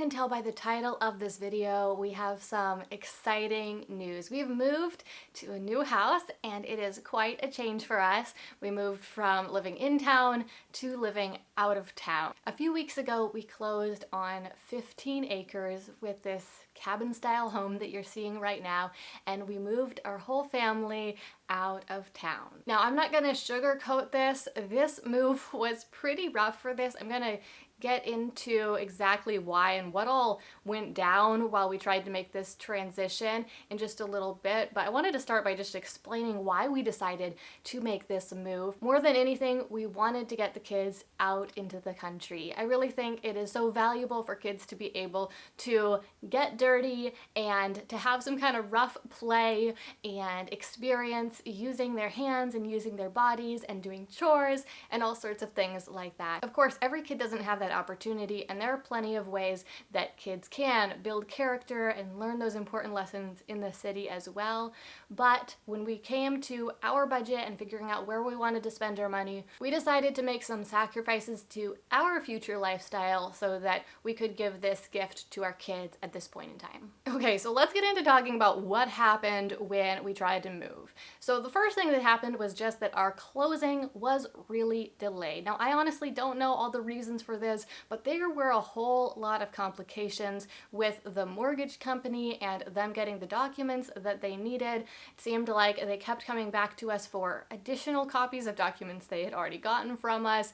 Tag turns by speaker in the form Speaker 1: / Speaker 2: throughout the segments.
Speaker 1: can tell by the title of this video, we have some exciting news. We've moved to a new house and it is quite a change for us. We moved from living in town to living out of town. A few weeks ago, we closed on 15 acres with this cabin-style home that you're seeing right now, and we moved our whole family out of town. Now, I'm not gonna sugarcoat this. This move was pretty rough for this. I'm gonna get into exactly why and what all went down while we tried to make this transition in just a little bit, but I wanted to start by just explaining why we decided to make this move. More than anything, we wanted to get the kids out into the country. I really think it is so valuable for kids to be able to get dirty and to have some kind of rough play and experience using their hands and using their bodies and doing chores and all sorts of things like that. Of course, every kid doesn't have that opportunity, and there are plenty of ways that kids can build character and learn those important lessons in the city as well. But when we came to our budget and figuring out where we wanted to spend our money, we decided to make some sacrifices to our future lifestyle so that we could give this gift to our kids at this point in time. Okay, so let's get into talking about what happened when we tried to move. So the first thing that happened was just that our closing was really delayed. Now, I honestly don't know all the reasons for this, but there were a whole lot of complications with the mortgage company and them getting the documents that they needed. It seemed like they kept coming back to us for additional copies of documents they had already gotten from us,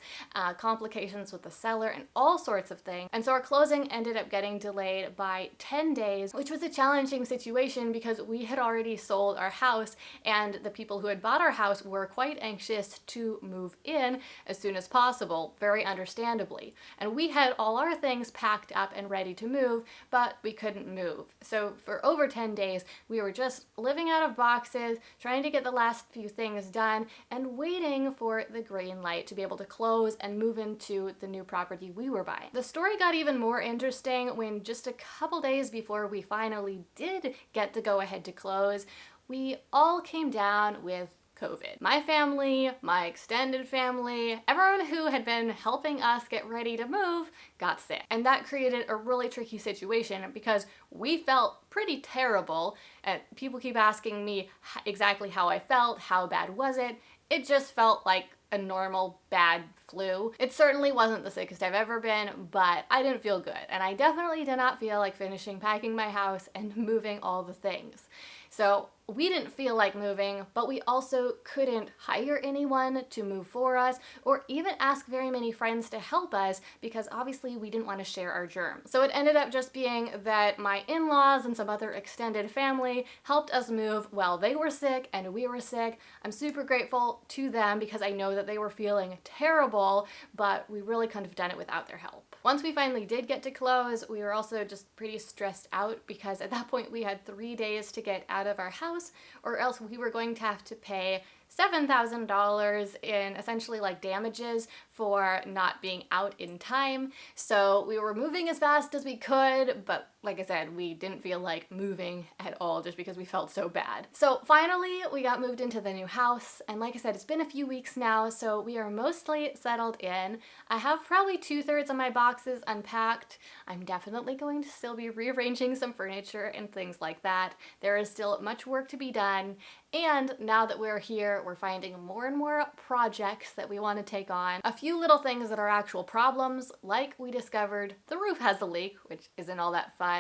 Speaker 1: complications with the seller, and all sorts of things. And so our closing ended up getting delayed by 10 days, which was a challenging situation because we had already sold our house and the people who had bought our house were quite anxious to move in as soon as possible, very understandably. And we had all our things packed up and ready to move, but we couldn't move. So for over 10 days, we were just living out of boxes, trying to get the last few things done, and waiting for the green light to be able to close and move into the new property we were buying. The story got even more interesting when just a couple days before we finally did get the go-ahead to close, we all came down with COVID. My family, my extended family, everyone who had been helping us get ready to move got sick. And that created a really tricky situation because we felt pretty terrible. And people keep asking me exactly how I felt, how bad was it? It just felt like a normal bad flu. It certainly wasn't the sickest I've ever been, but I didn't feel good. And I definitely did not feel like finishing packing my house and moving all the things. So we didn't feel like moving, but we also couldn't hire anyone to move for us or even ask very many friends to help us because obviously we didn't want to share our germs. So it ended up just being that my in-laws and some other extended family helped us move while they were sick and we were sick. I'm super grateful to them because I know that they were feeling terrible, but we really couldn't have done it without their help. Once we finally did get to close, we were also just pretty stressed out because at that point we had 3 days to get out of our house, or else we were going to have to pay $7,000 in essentially like damages for not being out in time. So we were moving as fast as we could, but like I said, we didn't feel like moving at all just because we felt so bad. So finally, we got moved into the new house, and like I said, it's been a few weeks now, so we are mostly settled in. I have probably 2/3 of my boxes unpacked. I'm definitely going to still be rearranging some furniture and things like that. There is still much work to be done, and now that we're here, we're finding more and more projects that we want to take on. A few little things that are actual problems, like we discovered the roof has a leak, which isn't all that fun.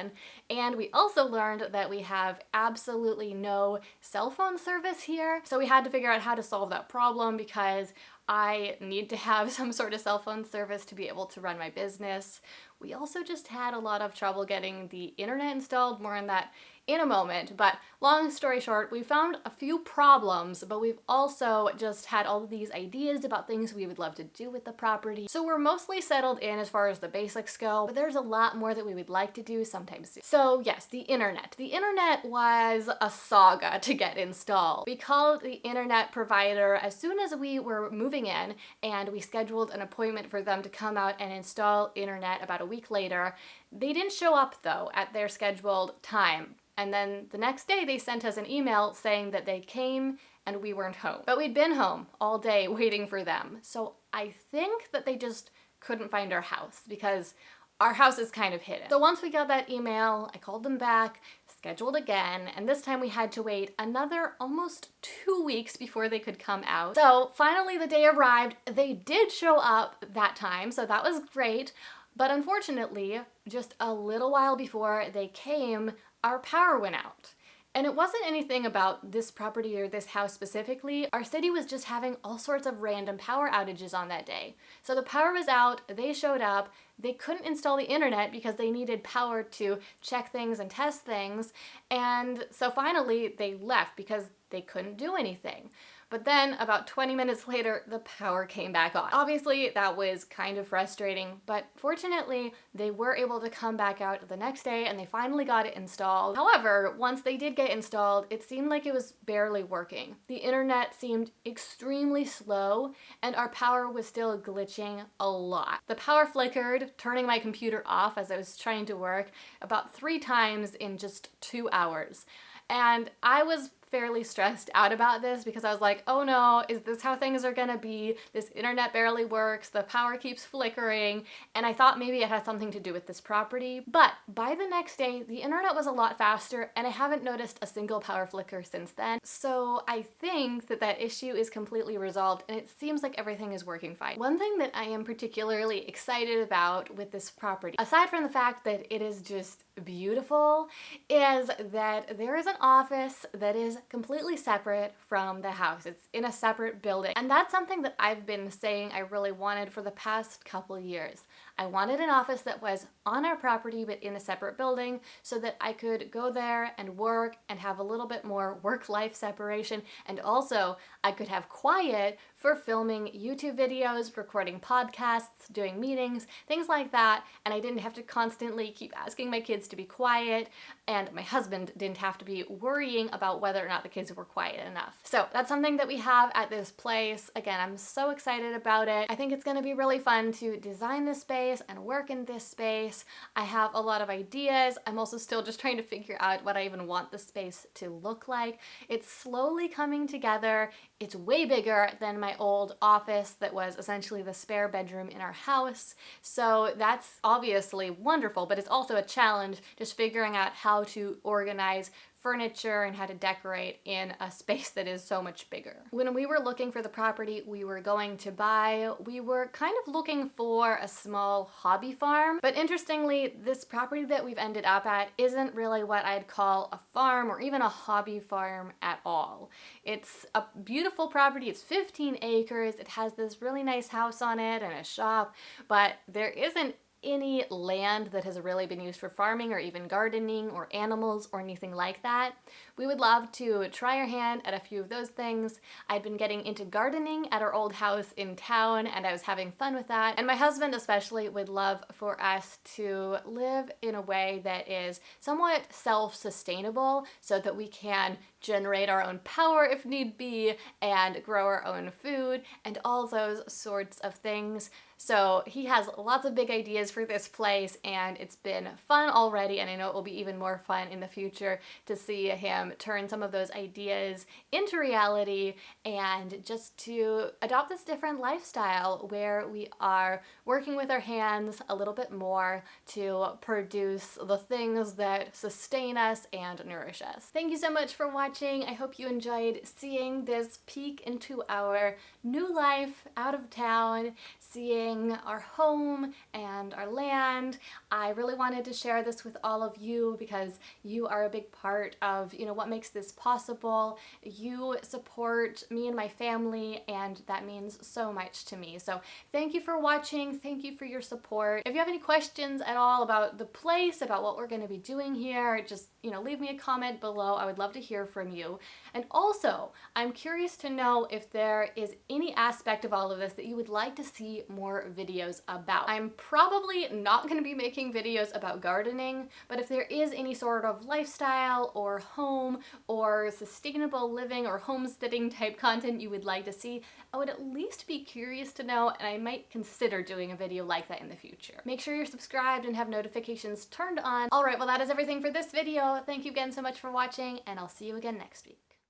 Speaker 1: And we also learned that we have absolutely no cell phone service here. So we had to figure out how to solve that problem because I need to have some sort of cell phone service to be able to run my business. We also just had a lot of trouble getting the internet installed, more on that in a moment, but long story short, we found a few problems, but we've also just had all of these ideas about things we would love to do with the property. So we're mostly settled in as far as the basics go, but there's a lot more that we would like to do sometime soon. So yes, the internet. The internet was a saga to get installed. We called the internet provider as soon as we were moving in, and we scheduled an appointment for them to come out and install internet about a week later. They didn't show up though at their scheduled time. And then the next day they sent us an email saying that they came and we weren't home. But we'd been home all day waiting for them. So I think that they just couldn't find our house because our house is kind of hidden. So once we got that email, I called them back, scheduled again, and this time we had to wait another almost 2 weeks before they could come out. So finally the day arrived. They did show up that time, so that was great. But unfortunately, just a little while before they came, our power went out. And it wasn't anything about this property or this house specifically. Our city was just having all sorts of random power outages on that day. So the power was out, they showed up, they couldn't install the internet because they needed power to check things and test things. And so finally they left because they couldn't do anything. But then about 20 minutes later, the power came back on. Obviously, that was kind of frustrating, but fortunately, they were able to come back out the next day and they finally got it installed. However, once they did get installed, it seemed like it was barely working. The internet seemed extremely slow and our power was still glitching a lot. The power flickered, turning my computer off as I was trying to work about 3 times in just 2 hours. And I was fairly stressed out about this because I was like, oh no, is this how things are gonna be? This internet barely works, the power keeps flickering, and I thought maybe it had something to do with this property. But by the next day, the internet was a lot faster and I haven't noticed a single power flicker since then. So I think that that issue is completely resolved and it seems like everything is working fine. One thing that I am particularly excited about with this property, aside from the fact that it is just beautiful, is that there is an office that is completely separate from the house. It's in a separate building. And that's something that I've been saying I really wanted for the past couple years. I wanted an office that was on our property but in a separate building so that I could go there and work and have a little bit more work-life separation, and also I could have quiet for filming YouTube videos, recording podcasts, doing meetings, things like that, and I didn't have to constantly keep asking my kids to be quiet, and my husband didn't have to be worrying about whether or not the kids were quiet enough. So that's something that we have at this place. Again, I'm so excited about it. I think it's going to be really fun to design this space and work in this space. I have a lot of ideas. I'm also still just trying to figure out what I even want the space to look like. It's slowly coming together. It's way bigger than my old office that was essentially the spare bedroom in our house. So that's obviously wonderful, but it's also a challenge just figuring out how to organize furniture and how to decorate in a space that is so much bigger. When we were looking for the property we were going to buy, we were kind of looking for a small hobby farm, but interestingly, this property that we've ended up at isn't really what I'd call a farm or even a hobby farm at all. It's a beautiful property, it's 15 acres, it has this really nice house on it and a shop, but there isn't any land that has really been used for farming or even gardening or animals or anything like that. We would love to try our hand at a few of those things. I'd been getting into gardening at our old house in town and I was having fun with that. And my husband especially would love for us to live in a way that is somewhat self-sustainable so that we can generate our own power if need be and grow our own food and all those sorts of things. So he has lots of big ideas for this place and it's been fun already, and I know it will be even more fun in the future to see him turn some of those ideas into reality and just to adopt this different lifestyle where we are working with our hands a little bit more to produce the things that sustain us and nourish us. Thank you so much for watching. I hope you enjoyed seeing this peek into our new life out of town, seeing our home and our land. I really wanted to share this with all of you because you are a big part of, what makes this possible. You support me and my family, and that means so much to me. So thank you for watching. Thank you for your support. If you have any questions at all about the place, about what we're going to be doing here, just, leave me a comment below. I would love to hear from you. And also, I'm curious to know if there is any aspect of all of this that you would like to see more videos about. I'm probably not going to be making videos about gardening, but if there is any sort of lifestyle or home or sustainable living or homesteading type content you would like to see, I would at least be curious to know, and I might consider doing a video like that in the future. Make sure you're subscribed and have notifications turned on. Alright, well that is everything for this video. Thank you again so much for watching, and I'll see you again next week.